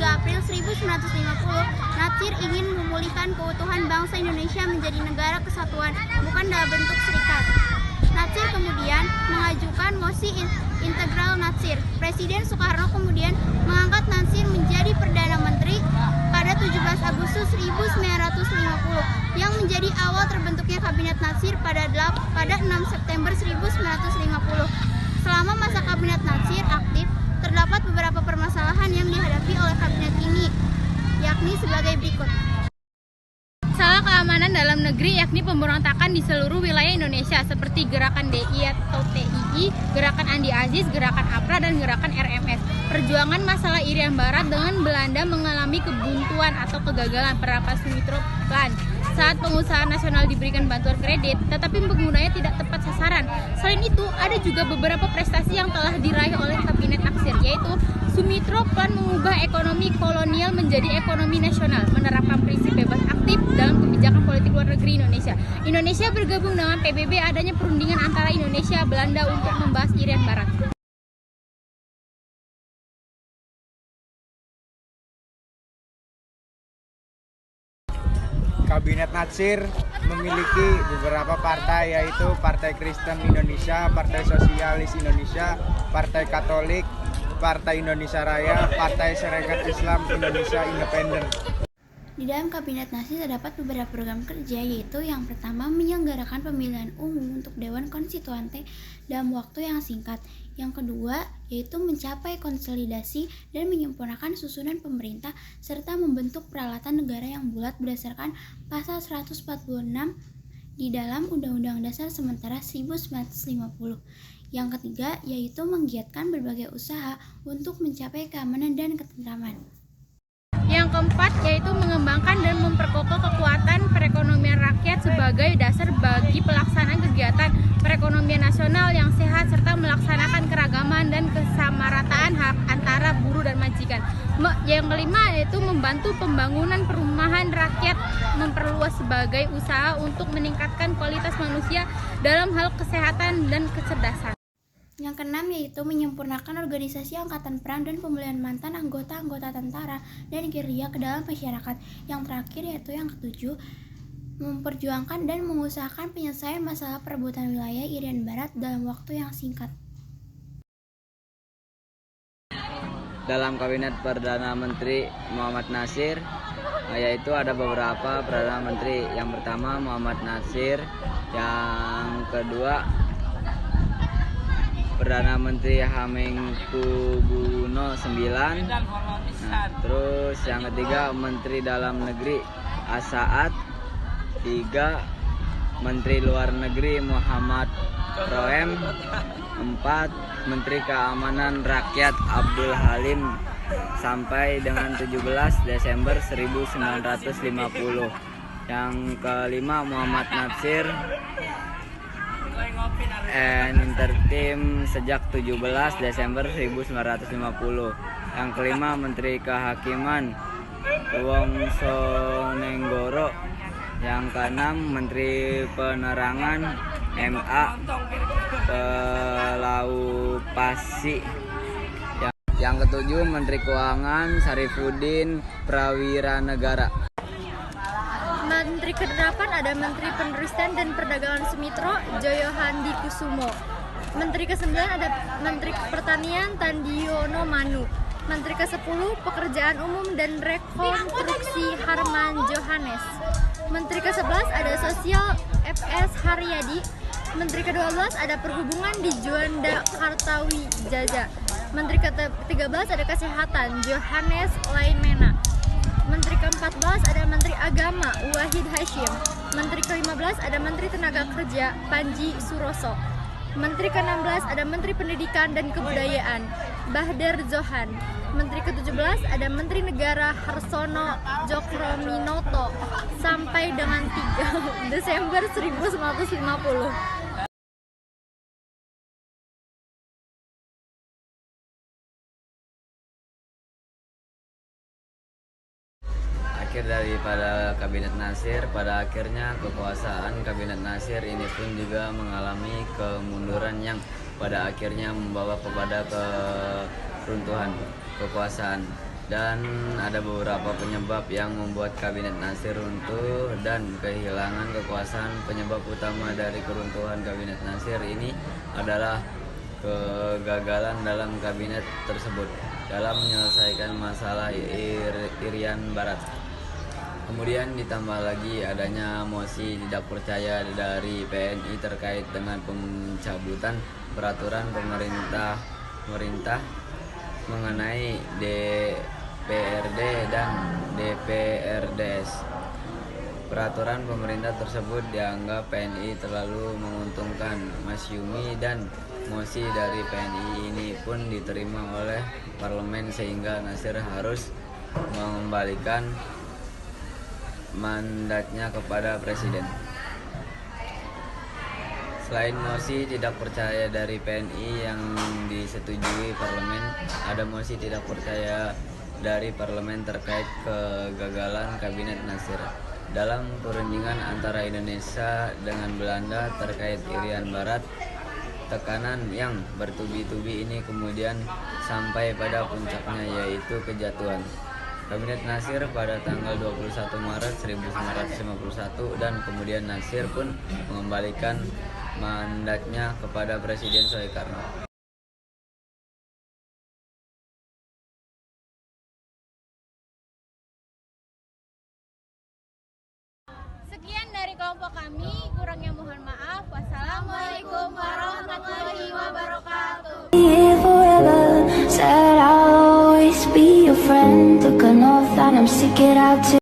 3 April 1950, Natsir ingin memulihkan keutuhan bangsa Indonesia menjadi negara kesatuan, bukan dalam bentuk serikat. Natsir kemudian mengajukan mosi integral Natsir. Presiden Soekarno kemudian mengangkat Natsir menjadi Perdana Menteri pada 17 Agustus 1950 yang menjadi awal terbentuknya Kabinet Natsir pada 6 September 1950. Selama masa Kabinet Natsir aktif, terdapat beberapa permasalahan yang dihadapi oleh kabinet ini, yakni sebagai berikut. Masalah keamanan dalam negeri yakni pemberontakan di seluruh wilayah Indonesia seperti Gerakan DI atau TII, Gerakan Andi Aziz, Gerakan APRA, dan Gerakan RMS. Perjuangan masalah Irian Barat dengan Belanda mengalami kebuntuan atau kegagalan penerapan Sumitro Plan. Saat pengusaha nasional diberikan bantuan kredit, tetapi penggunanya tidak tepat sasaran. Selain itu, ada juga beberapa prestasi yang telah diraih oleh Kabinet Natsir, yaitu Sumitro Plan mengubah ekonomi kolonial menjadi ekonomi nasional, menerapkan prinsip bebas aktif dalam kebijakan politik luar negeri Indonesia. Indonesia bergabung dengan PBB, adanya perundingan antara Indonesia dan Belanda untuk membahas Irian Barat. Kabinet Natsir memiliki beberapa partai, yaitu Partai Kristen Indonesia, Partai Sosialis Indonesia, Partai Katolik, Partai Indonesia Raya, Partai Serikat Islam Indonesia Independen. Di dalam Kabinet Natsir terdapat beberapa program kerja, yaitu yang pertama menyelenggarakan pemilihan umum untuk Dewan Konstituante dalam waktu yang singkat. Yang kedua, yaitu mencapai konsolidasi dan menyempurnakan susunan pemerintah serta membentuk peralatan negara yang bulat berdasarkan pasal 146 di dalam Undang-Undang Dasar Sementara 1950. Yang ketiga, yaitu menggiatkan berbagai usaha untuk mencapai keamanan dan ketentraman. Yang keempat, yaitu mengembangkan dan memperkokoh kekuatan perekonomian rakyat sebagai dasar bagi pelaksanaan kegiatan perekonomian nasional yang sehat serta melaksanakan keragaman dan kesamarataan hak antara buruh dan majikan. Yang kelima, yaitu membantu pembangunan perumahan rakyat, memperluas sebagai usaha untuk meningkatkan kualitas manusia dalam hal kesehatan dan kecerdasan. Yang keenam, yaitu menyempurnakan organisasi angkatan perang dan pemilihan mantan anggota-anggota tentara dan gerilya ke dalam masyarakat. Yang terakhir, yaitu yang ketujuh, memperjuangkan dan mengusahakan penyelesaian masalah perebutan wilayah Irian Barat dalam waktu yang singkat. Dalam Kabinet Perdana Menteri Muhammad Natsir, yaitu ada beberapa Perdana Menteri. Yang pertama Muhammad Natsir, yang kedua Perdana Menteri Hamengkubuwono IX, terus yang ketiga Menteri Dalam Negeri As-Saad, 3 Menteri Luar Negeri Muhammad Roem, 4 Menteri Keamanan Rakyat Abdul Halim sampai dengan 17 Desember 1950. Yang kelima Muhammad Natsir Intertim sejak 17 Desember 1950. Yang kelima Menteri Kehakiman Wongsonenggoro. Yang keenam Menteri Penerangan MA Pelaupasi. Yang ketujuh Menteri Keuangan Sarifuddin Prawiranegara. Menteri ke-8 ada Menteri Perindustrian dan Perdagangan Sumitro Joyo Handikusumo. Menteri ke-9 ada Menteri Pertanian Tandiono Manu. Menteri ke-10 Pekerjaan Umum dan Rekonstruksi Harman Johannes. Menteri ke-11 ada Sosial FS Haryadi. Menteri ke-12 ada Perhubungan di Juanda Kartawijaya. Menteri ke-13 ada Kesehatan Johannes Laimena. Menteri ke-14 ada Menteri Agama Wahid Hasyim. Menteri ke-15 ada Menteri Tenaga Kerja Panji Suroso. Menteri ke-16 ada Menteri Pendidikan dan Kebudayaan Bahdar Zohan. Menteri ke-17 ada Menteri Negara Harsono Djokroaminoto sampai dengan 3 Desember 1950. Akhir daripada Kabinet Natsir, pada akhirnya kekuasaan Kabinet Natsir ini pun juga mengalami kemunduran yang pada akhirnya membawa kepada keruntuhan kekuasaan. dan ada beberapa penyebab yang membuat kabinet Nasir runtuh dan kehilangan kekuasaan. Penyebab utama dari keruntuhan kabinet Nasir ini adalah kegagalan dalam kabinet tersebut dalam menyelesaikan masalah Irian Barat. Kemudian ditambah lagi adanya mosi tidak percaya dari PNI terkait dengan pencabutan peraturan pemerintah mengenai DPRD dan DPRDS. Peraturan pemerintah tersebut dianggap PNI terlalu menguntungkan Masyumi dan mosi dari PNI ini pun diterima oleh parlemen sehingga Nasir harus mengembalikan mandatnya kepada presiden. Selain mosi tidak percaya dari PNI yang disetujui parlemen, ada mosi tidak percaya dari parlemen terkait kegagalan kabinet Nasir dalam perundingan antara Indonesia dengan Belanda terkait Irian Barat. Tekanan yang bertubi-tubi ini kemudian sampai pada puncaknya, yaitu kejatuhan Kabinet Nasir pada tanggal 21 Maret 1951 dan kemudian Nasir pun mengembalikan mandatnya kepada Presiden Soekarno. Sekian dari kelompok kami, kurangnya mohon maaf. Wassalamualaikum warahmatullahi wabarakatuh. Said I'll always be your friend. Took an oath and I'm sticking out to